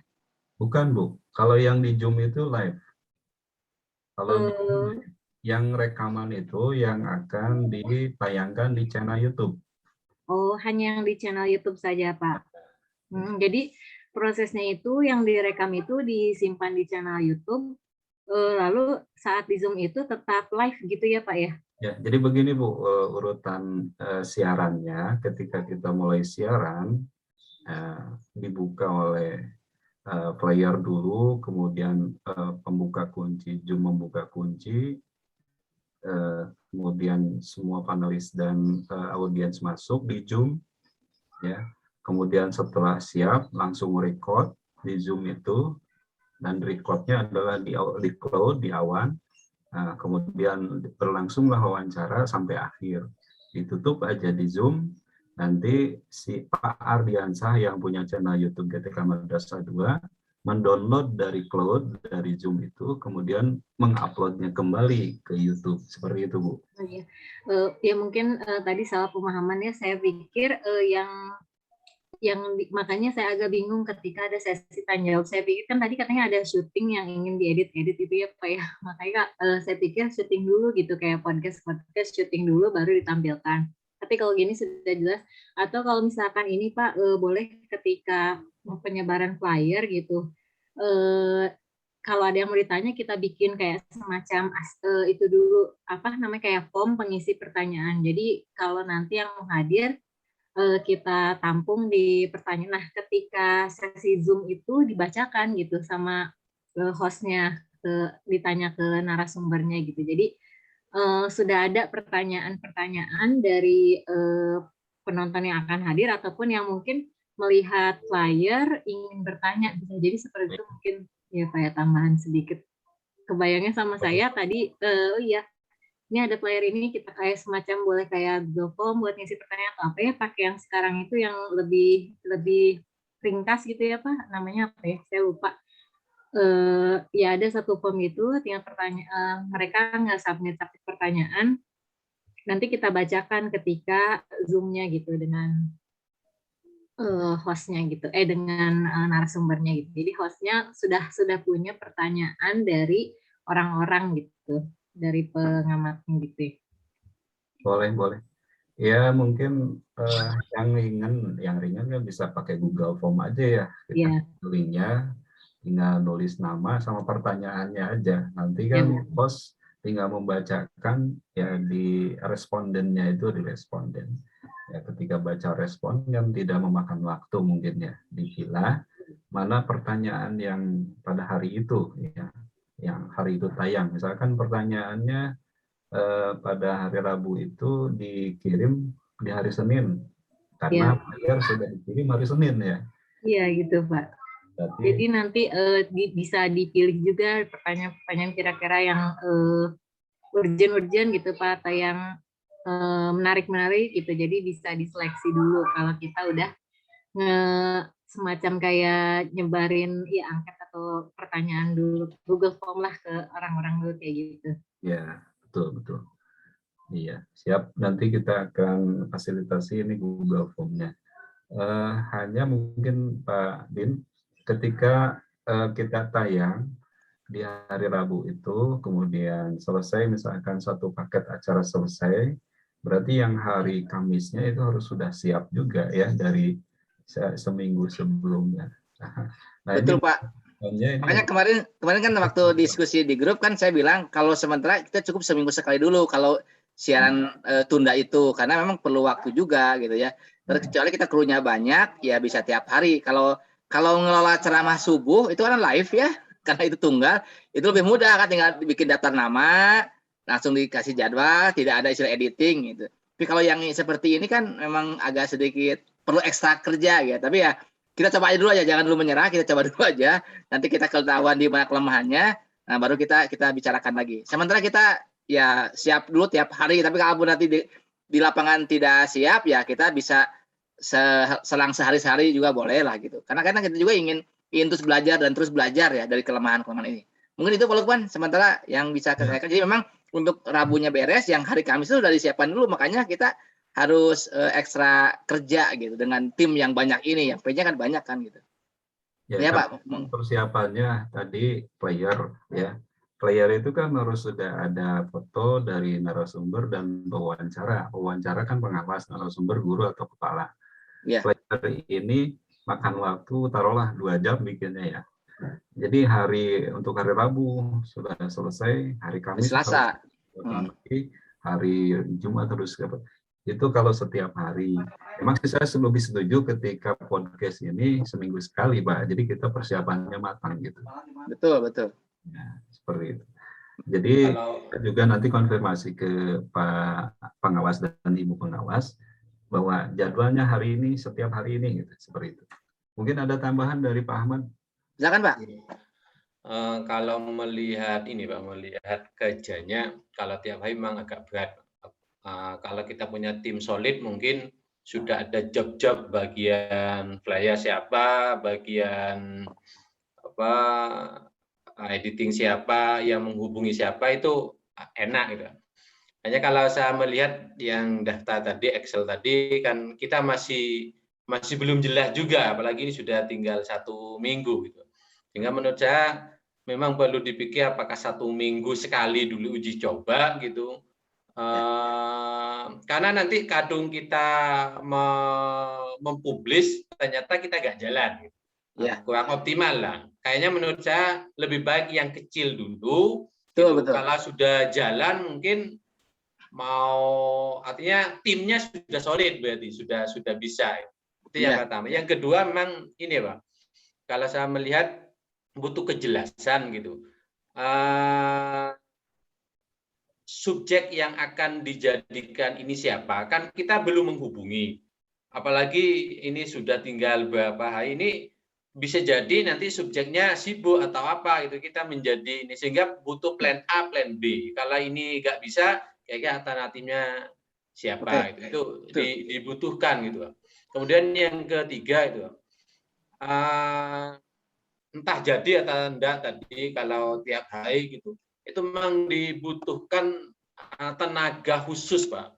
Bukan Bu, kalau yang di Zoom itu live. Kalau yang rekaman itu yang akan ditayangkan di channel YouTube. Oh, hanya yang di channel YouTube saja Pak. Jadi prosesnya itu yang direkam itu disimpan di channel YouTube. Lalu saat di Zoom itu tetap live gitu ya Pak ya? Ya, jadi begini Bu, urutan siarannya ketika kita mulai siaran dibuka oleh player dulu, kemudian pembuka kunci, Zoom membuka kunci, kemudian semua panelis dan audiens masuk di Zoom, ya. Kemudian setelah siap langsung record di Zoom itu. Dan recordnya adalah di cloud, di awan. Nah, kemudian berlangsunglah wawancara sampai akhir. Ditutup aja di Zoom. Nanti si Pak Ardiansah yang punya channel YouTube GTK Madrasah 2 mendownload dari cloud, dari Zoom itu, kemudian menguploadnya kembali ke YouTube. Seperti itu, Bu. Oh, iya. Ya mungkin tadi salah pemahaman ya. Saya pikir makanya saya agak bingung ketika ada sesi tanya jawab. Saya pikir kan tadi katanya ada syuting yang ingin diedit-edit itu ya Pak ya. Makanya saya pikir syuting dulu gitu, kayak podcast syuting dulu baru ditampilkan. Tapi kalau gini sudah jelas. Atau kalau misalkan ini Pak, boleh ketika penyebaran flyer gitu, kalau ada yang mau ditanya kita bikin kayak semacam itu dulu, apa namanya, kayak form pengisi pertanyaan. Jadi kalau nanti yang mau hadir kita tampung di pertanyaan. Nah, ketika sesi Zoom itu dibacakan gitu sama hostnya, ditanya ke narasumbernya gitu. Jadi sudah ada pertanyaan-pertanyaan dari penonton yang akan hadir ataupun yang mungkin melihat flyer ingin bertanya. Bisa jadi seperti itu mungkin ya Pak ya, tambahan sedikit. Kebayangnya sama saya tadi, oh iya, ini ada flyer ini, kita kayak semacam boleh kayak Google Form buat ngisi pertanyaan atau apa ya, pakai yang sekarang itu yang lebih ringkas gitu ya Pak, namanya apa ya, saya lupa. Ya ada satu form itu, tinggal pertanyaan, mereka nggak submit pertanyaan, nanti kita bacakan ketika Zoom-nya gitu dengan hostnya gitu, dengan narasumbernya gitu. Jadi hostnya sudah punya pertanyaan dari orang-orang gitu, dari pengamatnya gitu. Boleh. Ya mungkin yang ringan kan bisa pakai Google Form aja ya. Kita linknya, tinggal nulis nama sama pertanyaannya aja. Nanti kan host tinggal membacakan ya di respondennya itu, di responden. Ya, ketika baca respon kan tidak memakan waktu mungkin ya, dipilah mana pertanyaan yang pada hari itu ya, yang hari itu tayang. Misalkan pertanyaannya pada hari Rabu itu dikirim di hari Senin karena flyer sudah dikirim hari Senin ya. Iya gitu Pak. Jadi nanti bisa dipilih juga pertanyaan-pertanyaan kira-kira yang urgent gitu Pak, atau yang menarik gitu. Jadi bisa diseleksi dulu kalau kita udah semacam kayak nyebarin ya angket atau pertanyaan dulu, Google Form lah ke orang-orang dulu kayak gitu. Ya, betul. Iya, siap. Nanti kita akan fasilitasi ini Google Form-nya. Hanya mungkin Pak Din, ketika kita tayang di hari Rabu itu, kemudian selesai, misalkan satu paket acara selesai, berarti yang hari Kamisnya itu harus sudah siap juga ya dari seminggu sebelumnya. Nah, betul ini, Pak. Makanya kemarin kan waktu diskusi di grup kan saya bilang kalau sementara kita cukup seminggu sekali dulu kalau siaran tunda itu, karena memang perlu waktu juga gitu ya. Terkecuali kita krunya banyak ya bisa tiap hari. Kalau ngelola ceramah subuh itu kan live ya, karena itu tunggal, itu lebih mudah kan, tinggal bikin daftar nama, langsung dikasih jadwal, tidak ada istilah editing gitu. Tapi kalau yang seperti ini kan memang agak sedikit perlu ekstra kerja ya. Tapi ya kita coba aja dulu aja, jangan dulu menyerah, kita coba dulu aja. Nanti kita ketahuan di mana kelemahannya, nah baru kita bicarakan lagi. Sementara kita ya siap dulu tiap hari, tapi kalau nanti di lapangan tidak siap ya kita bisa selang sehari-sehari juga boleh lah gitu. Karena kita juga ingin terus belajar dan terus belajar ya dari kelemahan-kelemahan ini. Mungkin itu Pak Lukman sementara yang bisa saya sampaikan. Jadi memang untuk Rabunya beres, yang hari Kamis itu sudah disiapkan dulu, makanya kita harus ekstra kerja gitu dengan tim yang banyak ini, yang punya kan banyak kan gitu. Ya Pak. Persiapannya tadi player ya. Player itu kan harus sudah ada foto dari narasumber dan wawancara. Wawancara kan pengawas, narasumber, guru atau kepala. Player ini makan waktu taruhlah 2 jam bikinnya ya. Jadi untuk hari Rabu sudah selesai, hari Kamis Selasa, hari Jumat terus itu kalau setiap hari. Memang saya lebih setuju ketika podcast ini seminggu sekali Pak. Jadi kita persiapannya matang gitu. Betul. Ya, seperti itu. Jadi juga nanti konfirmasi ke Pak Pengawas dan Ibu Pengawas bahwa jadwalnya hari ini, setiap hari ini gitu, seperti itu. Mungkin ada tambahan dari Pak Ahmad? Silakan Pak. Kalau melihat kerjanya, kalau tiap hari memang agak berat. Kalau kita punya tim solid, mungkin sudah ada job-job bagian flyer siapa, bagian editing siapa, yang menghubungi siapa itu enak gitu. Hanya kalau saya melihat yang daftar tadi, Excel tadi kan kita masih belum jelas juga, apalagi ini sudah tinggal 1 minggu gitu. Sehingga menurut saya memang perlu dipikir apakah 1 minggu sekali dulu uji coba gitu. Karena nanti kadung kita mempublish ternyata kita nggak jalan gitu. Kurang optimal lah. Kayaknya menurut saya lebih baik yang kecil dulu. Betul. Kalau sudah jalan mungkin artinya timnya sudah solid, berarti sudah bisa. Itu yang pertama. Yang kedua memang ini Pak, kalau saya melihat butuh kejelasan gitu. Subjek yang akan dijadikan ini siapa, kan kita belum menghubungi. Apalagi ini sudah tinggal beberapa hari, ini bisa jadi nanti subjeknya sibuk atau apa itu, kita menjadi ini, sehingga butuh plan A, plan B. Kalau ini nggak bisa, kayaknya alternatifnya siapa itu dibutuhkan gitu. Kemudian yang ketiga itu entah jadi atau enggak tadi, kalau tiap hari gitu, itu memang dibutuhkan tenaga khusus Pak.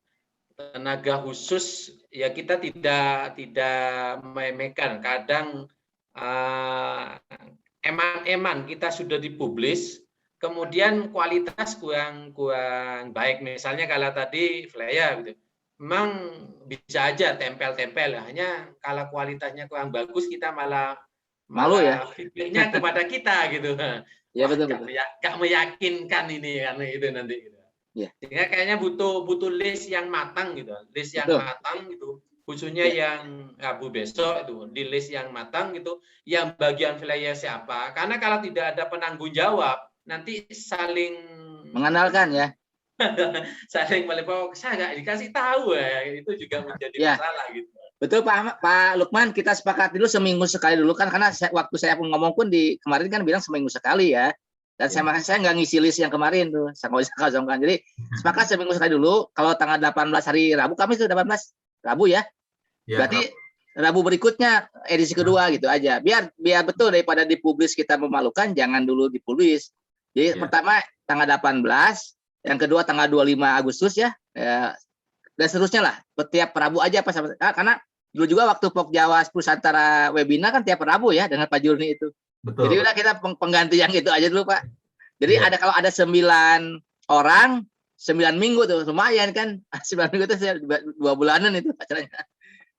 Tenaga khusus ya, kita tidak meremehkan. Kadang eman-eman kita sudah dipublish, kemudian kualitas kurang baik. Misalnya kalau tadi flyer gitu, memang bisa aja tempel-tempel, hanya kalau kualitasnya kurang bagus kita malah malu ya feedbacknya kepada kita gitu. Ya betul. Gak meyakinkan ini karena itu nanti gitu. Sehingga kayaknya butuh list yang matang gitu, list yang matang gitu. Khususnya yang Rabu besok itu di list yang matang gitu, yang bagian flyer siapa. Karena kalau tidak ada penanggung jawab, nanti saling mengandalkan ya. Saling melempar, saya nggak dikasih tahu ya, itu juga menjadi masalah gitu. Betul Pak Lukman, kita sepakat dulu seminggu sekali dulu kan, karena waktu saya pun ngomong pun kemarin kan bilang seminggu sekali ya. Dan saya nggak ngisi list yang kemarin tuh, saya nggak bisa kosongkan. Jadi sepakat seminggu sekali dulu. Kalau tanggal 18 hari Rabu, kami sudah 18 Rabu ya. Berarti Rabu berikutnya edisi kedua gitu aja. Biar betul, daripada dipublis kita memalukan, jangan dulu dipublis. Jadi pertama tanggal 18, yang kedua tanggal 25 Agustus ya. Dan seterusnya lah, setiap Rabu aja pas, karena dulu juga waktu Pok Jawa Nusantara webinar kan tiap Rabu ya dengan Pak Jurni itu. Betul. Jadi udah kita pengganti yang itu aja dulu Pak. Jadi kalau ada 9 orang 9 minggu tuh lumayan kan. 9 minggu itu 2 bulanan itu acaranya.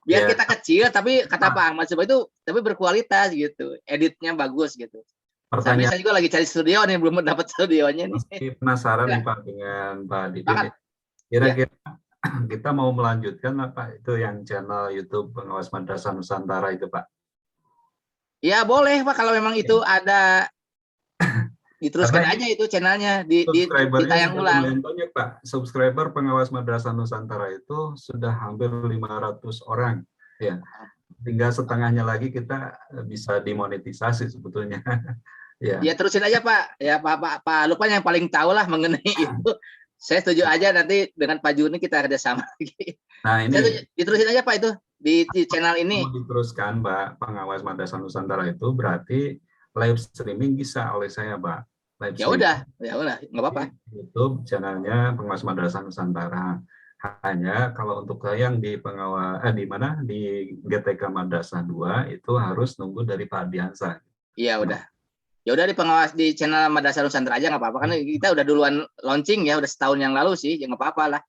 Biar kita kecil tapi kata Pak Ahmad Subah itu tapi berkualitas gitu. Editnya bagus gitu. Pertanyaan saya juga lagi cari studio nih, belum dapat studionya nih. Penasaran nih Pak dengan Pak Didi. Kira-kira kita mau melanjutkan apa itu yang channel YouTube Pengawas Madrasah Nusantara itu Pak? Ya boleh Pak, kalau memang itu ada diteruskan aja itu channelnya ditayang ulang. Banyak Pak, subscriber Pengawas Madrasah Nusantara itu sudah hampir 500 orang ya. Tinggal setengahnya lagi kita bisa dimonetisasi sebetulnya. Ya terusin aja Pak. Ya Pak Lukman yang paling tahu lah mengenai itu. Saya setuju aja, nanti dengan Pak Jurni kita kerjasama lagi. Nah ini diterusin aja Pak itu di channel ini. Diteruskan Pak, Pengawas Madrasah Nusantara itu berarti live streaming bisa oleh saya Pak. Ya udah nggak apa-apa. YouTube channelnya Pengawas Madrasah Nusantara. Hanya kalau untuk yang di di GTK Madrasah 2 itu harus nunggu dari Pak Diansa. Iya udah. Ya udah di channel Madrasah Nusantara aja nggak apa-apa, karena kita udah duluan launching ya, udah setahun yang lalu sih, ya nggak apa-apa lah.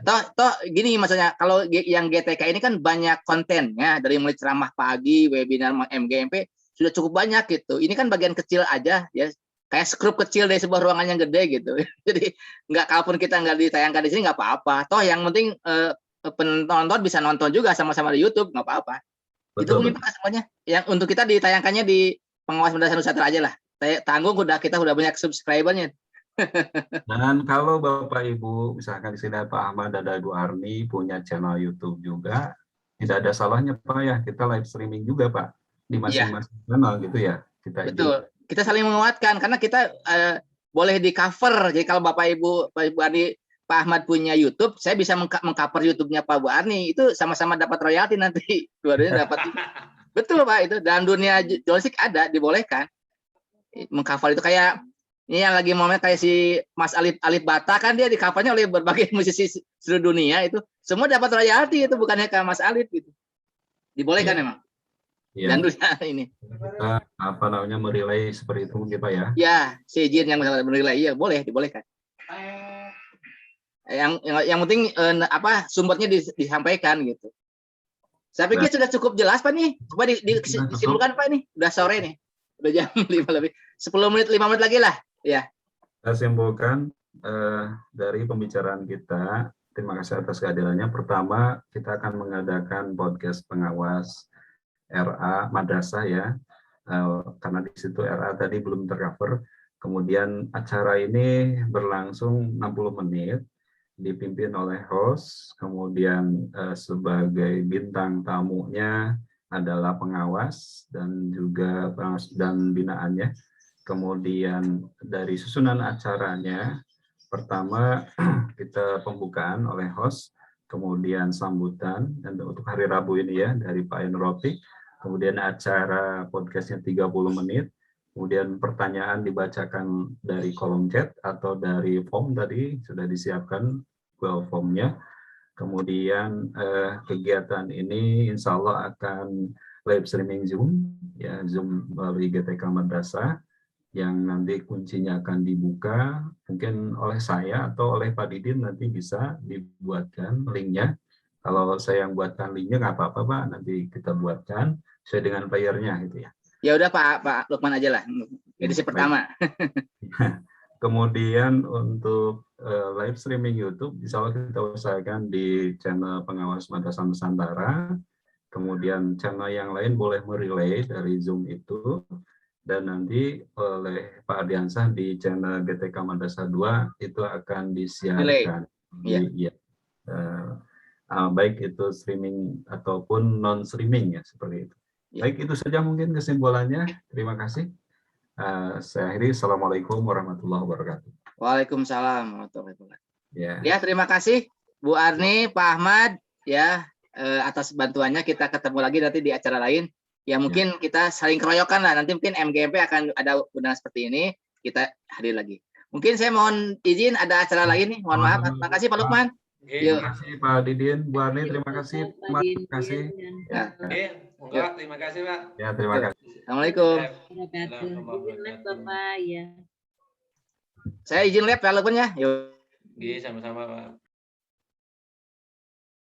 Toh gini maksudnya, kalau yang GTK ini kan banyak kontennya, dari mulai ceramah pagi, webinar MGMP sudah cukup banyak gitu. Ini kan bagian kecil aja ya, kayak skrup kecil dari sebuah ruangan yang gede gitu. Jadi kalaupun kita nggak ditayangkan di sini nggak apa-apa. Toh yang penting penonton bisa nonton juga sama-sama di YouTube, nggak apa-apa. Itu mungkin semuanya. Yang untuk kita ditayangkannya di Pengawas Madrasah Nusantara aja lah. Tanggung kita udah banyak subscribernya. Dan kalau Bapak Ibu misalkan di sini Pak Ahmad, ada Ibu Arni punya channel YouTube juga, tidak ada salahnya Pak ya kita live streaming juga Pak di masing-masing channel gitu ya. Betul. Kita saling menguatkan karena kita boleh di cover. Jadi kalau Bapak Ibu Arni, Pak Ahmad punya YouTube, saya bisa mengcover YouTube-nya Pak Bu Arni, itu sama-sama dapat royalti nanti. Dua-duanya dapat Betul Pak, itu dalam dunia jurnalistik ada, dibolehkan. Mengcover itu kayak ini yang lagi momen kayak si Mas Alif Bata kan dia di-covernya oleh berbagai musisi seluruh dunia itu. Semua dapat royalti itu bukannya ke Mas Alif gitu. Dibolehkan Iya. emang. Iya. Dan dunia ini. Kita merelay seperti itu mungkin Pak ya. Ya, si izin yang menilai iya boleh, dibolehkan. Yang penting sumbernya disampaikan gitu. Saya pikir sudah cukup jelas Pak nih. Coba disimpulkan Pak nih. Udah sore nih. Udah jam 5 lebih. 10 menit, 5 menit lagi lah. Ya. Saya simpulkan dari pembicaraan kita, terima kasih atas kehadirannya. Pertama, kita akan mengadakan podcast pengawas RA Madrasah ya. Karena di situ RA tadi belum tercover. Kemudian acara ini berlangsung 60 menit. Dipimpin oleh host, kemudian sebagai bintang tamunya adalah pengawas dan juga pengawas dan binaannya. Kemudian dari susunan acaranya, pertama kita pembukaan oleh host, kemudian sambutan dan untuk hari Rabu ini ya dari Pak Enropi, kemudian acara podcastnya 30 menit, kemudian pertanyaan dibacakan dari kolom chat atau dari form tadi sudah disiapkan Google Form-nya. Kemudian kegiatan ini insya Allah akan live streaming Zoom, ya Zoom melalui GTK Madrasah, yang nanti kuncinya akan dibuka mungkin oleh saya atau oleh Pak Didin, nanti bisa dibuatkan linknya. Kalau saya yang buatkan linknya nggak apa-apa Pak, nanti kita buatkan sesuai dengan playernya gitu ya. Ya udah Pak Lukman aja lah. Edisi pertama. Kemudian untuk live streaming YouTube, insya Allah kita usahakan di channel Pengawas Madrasah Nusantara. Kemudian channel yang lain boleh merelay dari Zoom itu. Dan nanti oleh Pak Ardiansah di channel GTK Madrasah 2 itu akan disiarkan. Ya. Baik itu streaming ataupun non-streaming ya, seperti itu. Baik, itu saja mungkin kesimpulannya. Terima kasih. Saya akhiri. Assalamualaikum warahmatullahi wabarakatuh. Waalaikumsalam warahmatullahi wabarakatuh. Ya, terima kasih Bu Arni, Pak Ahmad ya atas bantuannya. Kita ketemu lagi nanti di acara lain. Ya mungkin kita saling keroyokan lah. Nanti mungkin MGMP akan ada undangan seperti ini. Kita hadir lagi. Mungkin saya mohon izin ada acara lain nih. Mohon maaf. Terima kasih Pak Lukman. Terima kasih Pak Didin, Bu Arni, terima kasih. Terima kasih. Ya. Terima kasih Pak. Ya, terima kasih. Assalamualaikum. Bapak ya. Saya izin lihat Pak Lukman ya. Yuk. Sama-sama Pak.